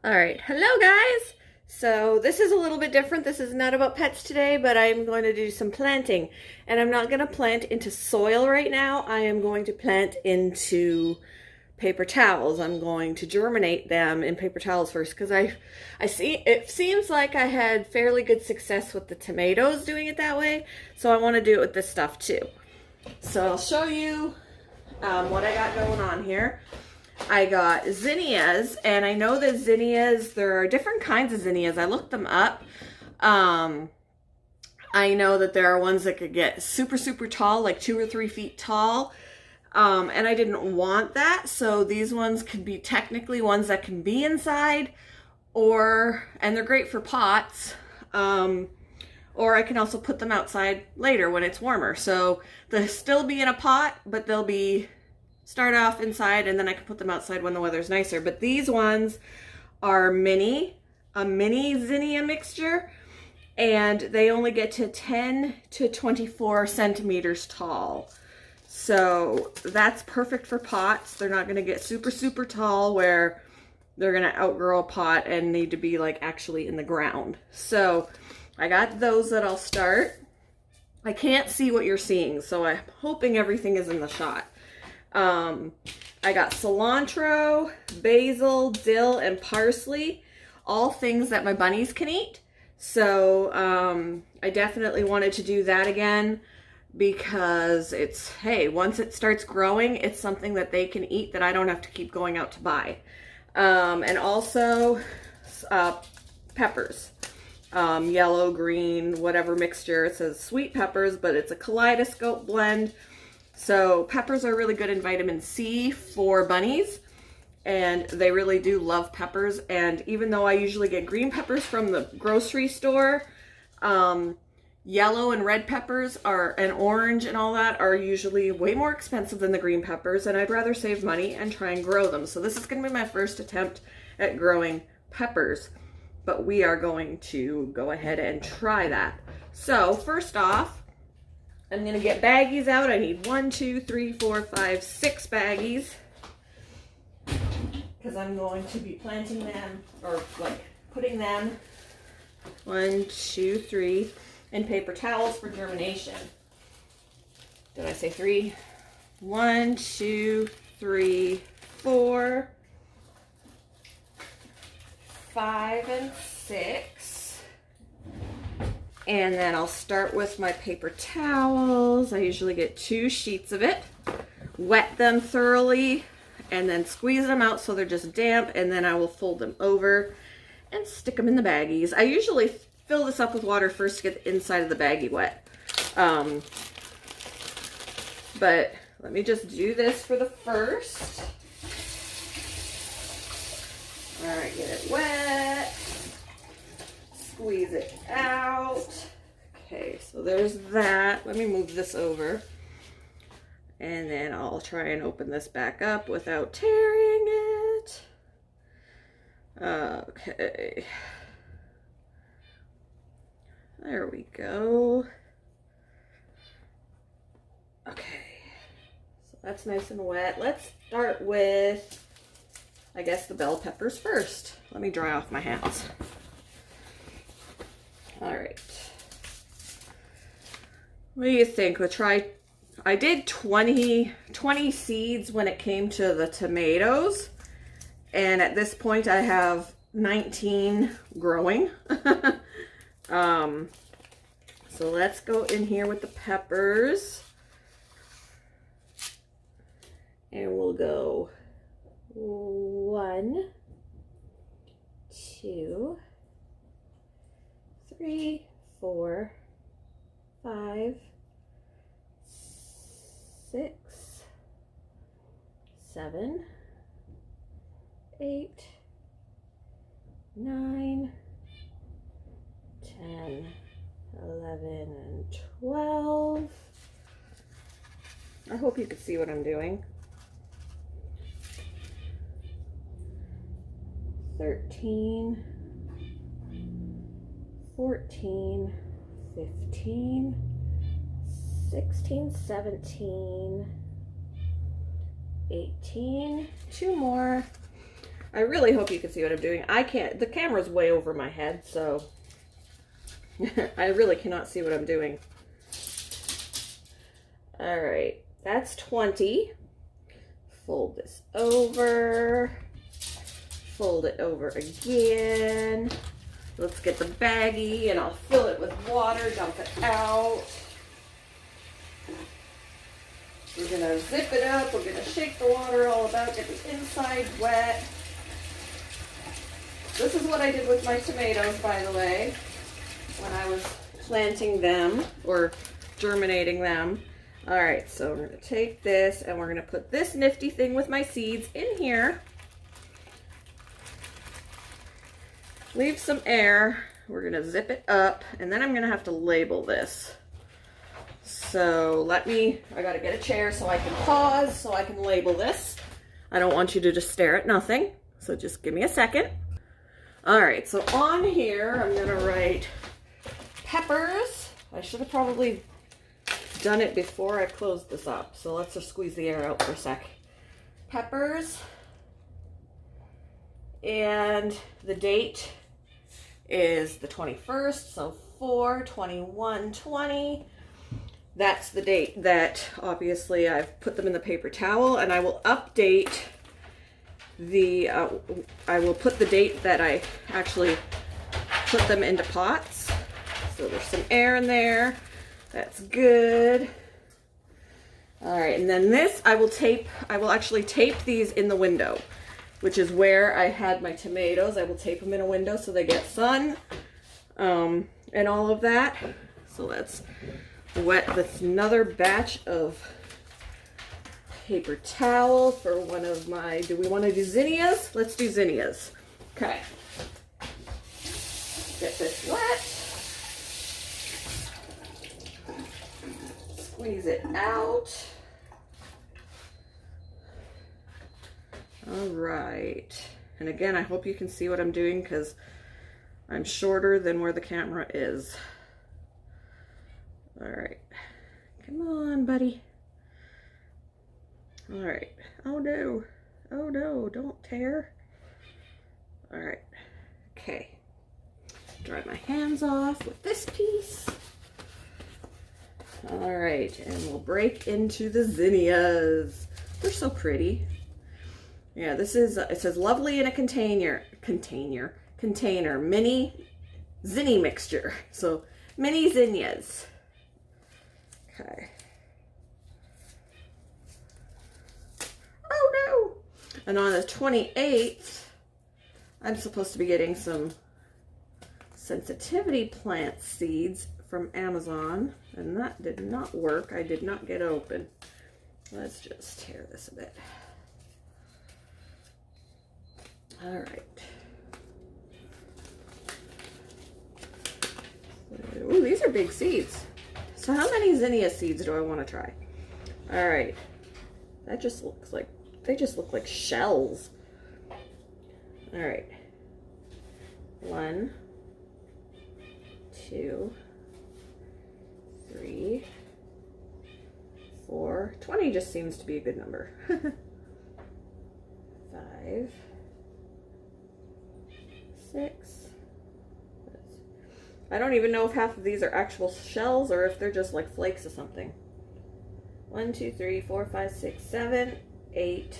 All right, hello guys. So this is a little bit different. This is not about pets today, but I'm going to do some planting. And I'm not going to plant into soil right now. I am going to plant into paper towels. I'm going to germinate them in paper towels first because I see it seems like I had fairly good success with the tomatoes doing it that way. So I want to do it with this stuff too. So I'll show you what I got going on here. I got zinnias, and I know that zinnias, there are different kinds of zinnias. I looked them up. I know that there are ones that could get super, super tall, like 2 or 3 feet tall. And I didn't want that, so these ones could be technically ones that can be inside, and they're great for pots. Or I can also put them outside later when it's warmer. So they'll still be in a pot, but they'll start off inside, and then I can put them outside when the weather's nicer. But these ones are a mini zinnia mixture, and they only get to 10 to 24 centimeters tall. So that's perfect for pots. They're not going to get super, super tall where they're going to outgrow a pot and need to be like actually in the ground. So I got those that I'll start. I can't see what you're seeing, so I'm hoping everything is in the shot. I got cilantro, basil, dill, and parsley, all things that my bunnies can eat. So I definitely wanted to do that again because hey, once it starts growing, it's something that they can eat that I don't have to keep going out to buy. And also peppers, yellow, green, whatever mixture. It says sweet peppers, but it's a kaleidoscope blend. So peppers are really good in vitamin C for bunnies, and they really do love peppers. And even though I usually get green peppers from the grocery store, yellow and red peppers and orange and all that are usually way more expensive than the green peppers, and I'd rather save money and try and grow them. So this is going to be my first attempt at growing peppers, but we are going to go ahead and try that. So first off, I'm going to get baggies out. I need 1, 2, 3, 4, 5, 6 baggies because I'm going to be planting them, or like putting them 1, 2, 3 in paper towels for germination. Did I say 3? 1, 2, 3, 4, 5, and 6. And then I'll start with my paper towels. I usually get 2 sheets of it, wet them thoroughly, and then squeeze them out so they're just damp, and then I will fold them over and stick them in the baggies. I usually fill this up with water first to get the inside of the baggie wet. But let me just do this for the first. All right, get it wet. Squeeze it out. Okay, so there's that. Let me move this over. And then I'll try and open this back up without tearing it. Okay. There we go. Okay. So that's nice and wet. Let's start with, I guess, the bell peppers first. Let me dry off my hands. All right. What do you think? I did 20 seeds when it came to the tomatoes. And at this point I have 19 growing. So let's go in here with the peppers. And we'll go 1, 2, 3, 4, 5, 6, 7, 8, 9, 10, 11, and 12. I hope you can see what I'm doing. 13, 14, 15, 16, 17, 18, 2 more. I really hope you can see what I'm doing. I can't, the camera's way over my head, so I really cannot see what I'm doing. All right, that's 20. Fold this over, fold it over again. Let's get the baggie and I'll fill it with water, dump it out. We're gonna zip it up, we're gonna shake the water all about, get the inside wet. This is what I did with my tomatoes, by the way, when I was planting them or germinating them. All right, so we're gonna take this and we're gonna put this nifty thing with my seeds in here. Leave some air. We're gonna zip it up and then I'm gonna have to label this. So I gotta get a chair so I can pause, so I can label this. I don't want you to just stare at nothing, so just give me a second. All right, so on here, I'm gonna write peppers. I should have probably done it before I closed this up, so let's just squeeze the air out for a sec. Peppers, and the date is the 21st, so 4/21/20. That's the date that obviously I've put them in the paper towel, and I will update the, I will put the date that I actually put them into pots. So there's some air in there. That's good. All right, and then this I will actually tape these in the window, which is where I had my tomatoes. I will tape them in a window so they get sun and all of that. So let's wet this another batch of paper towel for one of my, do we want to do zinnias? Let's do zinnias. Okay. Get this wet. Squeeze it out. All right. And again, I hope you can see what I'm doing because I'm shorter than where the camera is. All right. Come on, buddy. All right. Oh no. Oh no, don't tear. All right. Okay. Dry my hands off with this piece. All right, and we'll break into the zinnias. They're so pretty. Yeah, this is, it says lovely in a container, mini zinni mixture. So mini zinnias. Okay. Oh no! And on the 28th, I'm supposed to be getting some sensitivity plant seeds from Amazon, and that did not work. I did not get open. Let's just tear this a bit. All right. Ooh, these are big seeds. So how many zinnia seeds do I want to try? All right. That just looks like, they just look like shells. All right. 1, 2, 3, 4. 20 just seems to be a good number. 5, 6. I don't even know if half of these are actual shells or if they're just like flakes of something. 1, 2, 3, 4, 5, 6, 7, 8,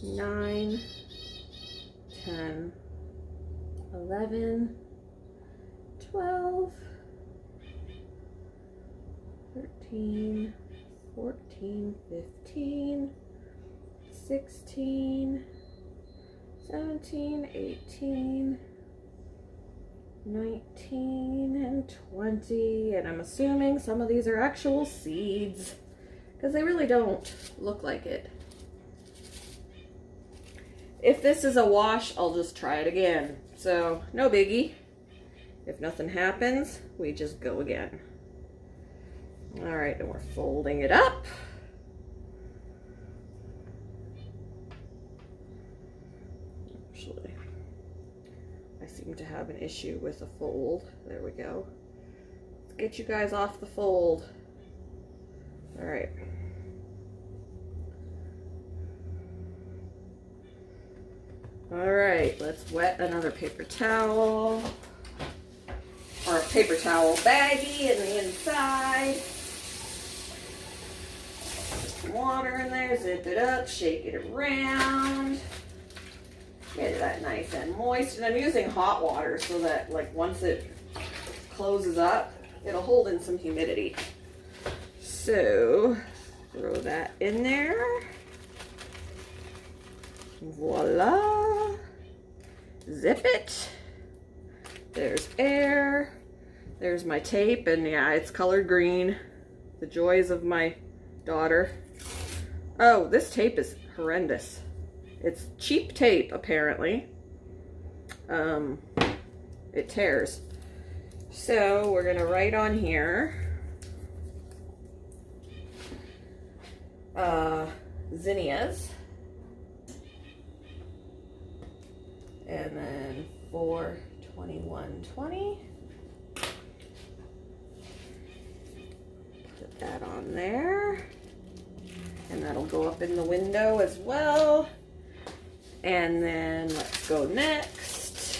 9, 10, 11, 12, 13, 14, 15, 16, 17, 18, 19, and 20. And I'm assuming some of these are actual seeds because they really don't look like it. If this is a wash, I'll just try it again. So no biggie. If nothing happens, we just go again. All right, and we're folding it up. Actually, I seem to have an issue with the fold. There we go. Let's get you guys off the fold. All right. All right, let's wet another paper towel. Or a paper towel baggie in the inside. Put some water in there, zip it up, shake it around. Get that nice and moist. And I'm using hot water so that like once it closes up, it'll hold in some humidity. So throw that in there. Voila. Zip it. There's air. There's my tape, and yeah, it's colored green. The joys of my daughter. Oh, this tape is horrendous. It's cheap tape, apparently. It tears. So we're gonna write on here, zinnias, and then 4/21/20. Put that on there, and that'll go up in the window as well. And then let's go next.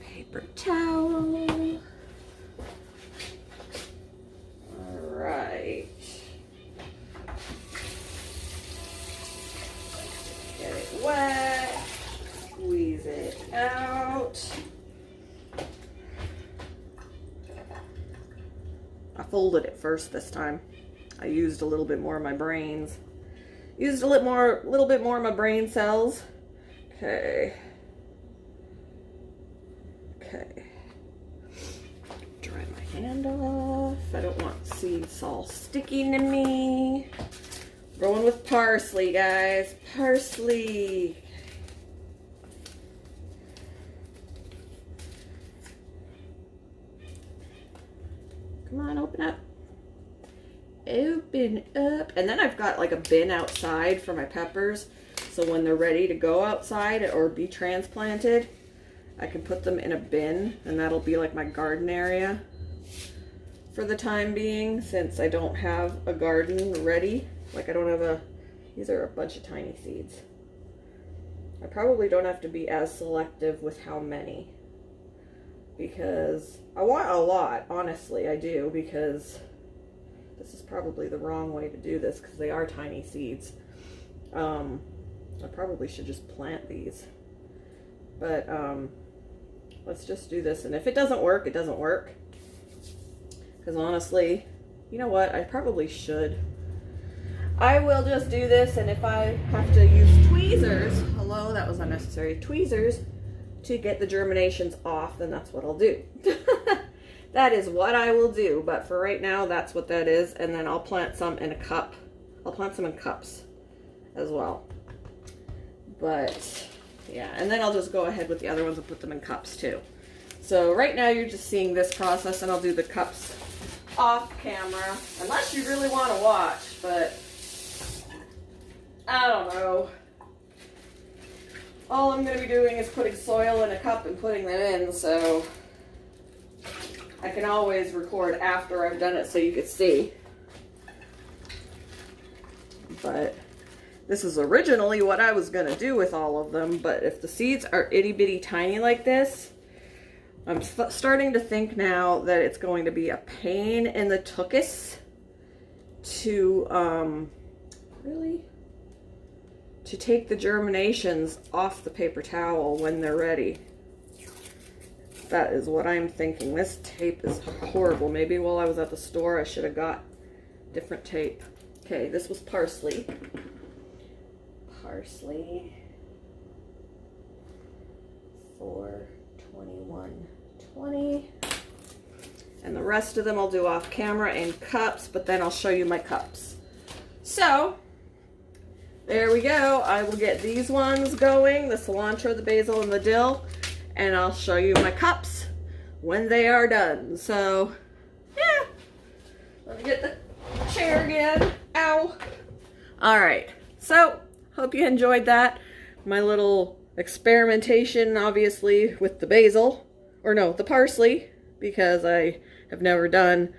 Paper towel. All right. Get it wet. Squeeze it out. I folded it first this time. I used a little bit more of my brains. Used a little bit more of my brain cells. Okay. Okay. Dry my hand off. I don't want seeds all sticking to me. Going with parsley, guys. Parsley. Come on, open up. Open up. And then I've got like a bin outside for my peppers, so when they're ready to go outside or be transplanted, I can put them in a bin, and that'll be like my garden area for the time being, since I don't have a garden ready. Like I don't have these are a bunch of tiny seeds. I probably don't have to be as selective with how many, because I want a lot, honestly, I do, because this is probably the wrong way to do this because they are tiny seeds. I probably should just plant these. But let's just do this. And if it doesn't work, it doesn't work. Because honestly, you know what? I probably should. I will just do this, and if I have to use tweezers, hello, that was unnecessary, tweezers, to get the germinations off, then that's what I'll do. That is what I will do, but for right now, that's what that is. And then I'll plant some in a cup. I'll plant some in cups as well. But yeah, and then I'll just go ahead with the other ones and put them in cups too. So right now you're just seeing this process, and I'll do the cups off camera, unless you really want to watch, but I don't know. All I'm going to be doing is putting soil in a cup and putting them in, so I can always record after I've done it so you can see. But this is originally what I was going to do with all of them, but if the seeds are itty bitty tiny like this, I'm starting to think now that it's going to be a pain in the tuchus to to take the germinations off the paper towel when they're ready. That is what I'm thinking. This tape is horrible. Maybe while I was at the store I should have got different tape. Okay, this was parsley. Parsley. 4/21/20. And the rest of them I'll do off camera in cups, but then I'll show you my cups. So, there we go. I will get these ones going, the cilantro, the basil, and the dill, and I'll show you my cups when they are done. So, yeah. Let me get the chair again. Ow. All right. So, hope you enjoyed that. My little experimentation, obviously, with the basil. Or no, the parsley, because I have never done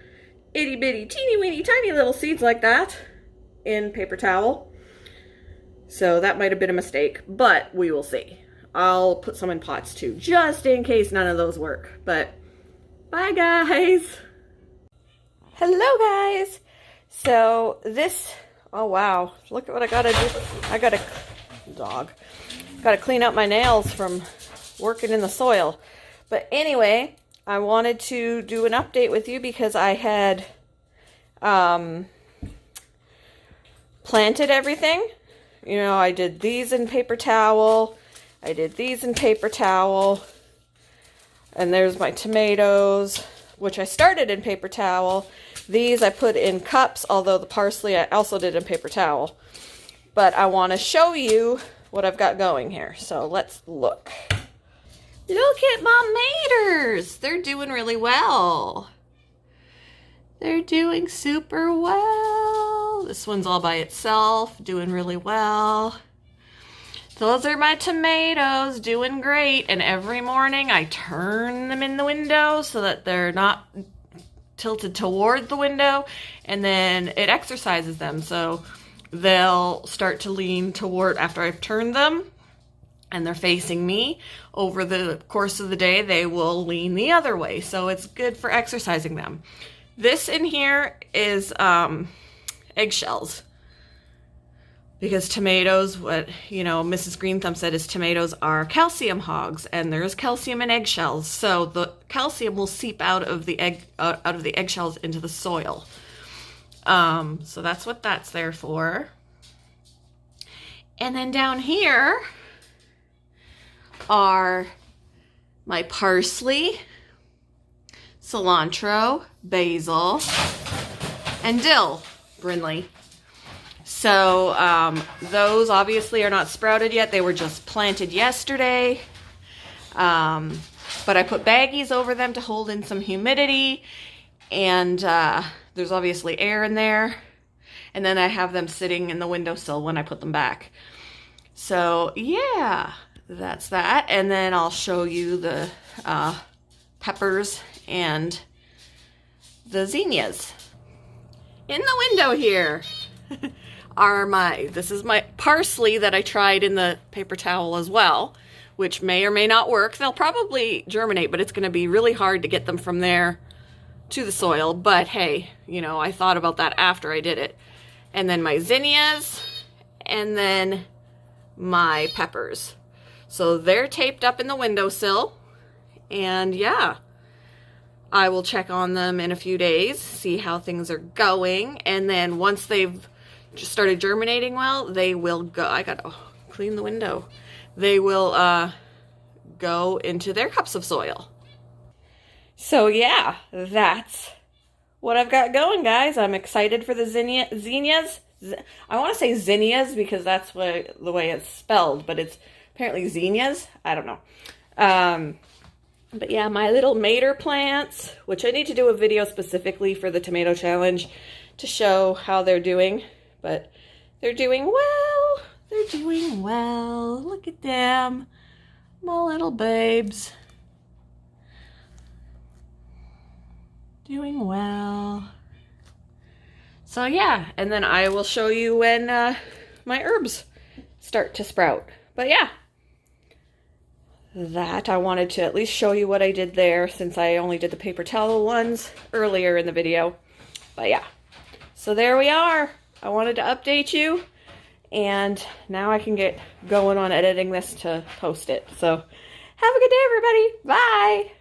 itty bitty, teeny weeny, tiny little seeds like that in paper towel. So that might have been a mistake, but we will see. I'll put some in pots too, just in case none of those work. But bye guys. Hello guys. So this, oh wow, look at what I gotta do. Gotta clean up my nails from working in the soil. But anyway, I wanted to do an update with you because I had planted everything. You know, I did these in paper towel. I did these in paper towel. And there's my tomatoes, which I started in paper towel. These I put in cups, although the parsley I also did in paper towel. But I want to show you what I've got going here. So let's look. Look at my maters. They're doing really well. They're doing super well. This one's all by itself, doing really well. Those are my tomatoes, doing great. And every morning I turn them in the window so that they're not tilted toward the window. And then it exercises them. So they'll start to lean toward, after I've turned them and they're facing me, over the course of the day, they will lean the other way. So it's good for exercising them. This in here is eggshells. Because tomatoes, what, you know, Mrs. Green Thumb said is tomatoes are calcium hogs, and there's calcium in eggshells. So the calcium will seep out of the eggshells into the soil. So that's what that's there for. And then down here are my parsley, cilantro, basil, and dill, Brinley. So those obviously are not sprouted yet. They were just planted yesterday. But I put baggies over them to hold in some humidity. And there's obviously air in there. And then I have them sitting in the windowsill when I put them back. So yeah, that's that. And then I'll show you the peppers and the zinnias. In the window here this is my parsley that I tried in the paper towel as well, which may or may not work. They'll probably germinate, but it's going to be really hard to get them from there to the soil. But hey, you know, I thought about that after I did it. And then my zinnias, and then my peppers. So they're taped up in the windowsill. And yeah, I will check on them in a few days, see how things are going. And then once they've just started germinating well, they will go, I gotta clean the window. They will go into their cups of soil. So yeah, that's what I've got going, guys. I'm excited for the zinnias. I want to say zinnias because that's the way it's spelled, but it's apparently zinnias. I don't know. But yeah, my little mater plants, which I need to do a video specifically for the tomato challenge to show how they're doing. But they're doing well. They're doing well. Look at them. My little babes. Doing well. So yeah, and then I will show you when my herbs start to sprout. But yeah, that I wanted to at least show you what I did there, since I only did the paper towel ones earlier in the video. But yeah, so there we are. I wanted to update you, and now I can get going on editing this to post it. So have a good day, everybody. Bye.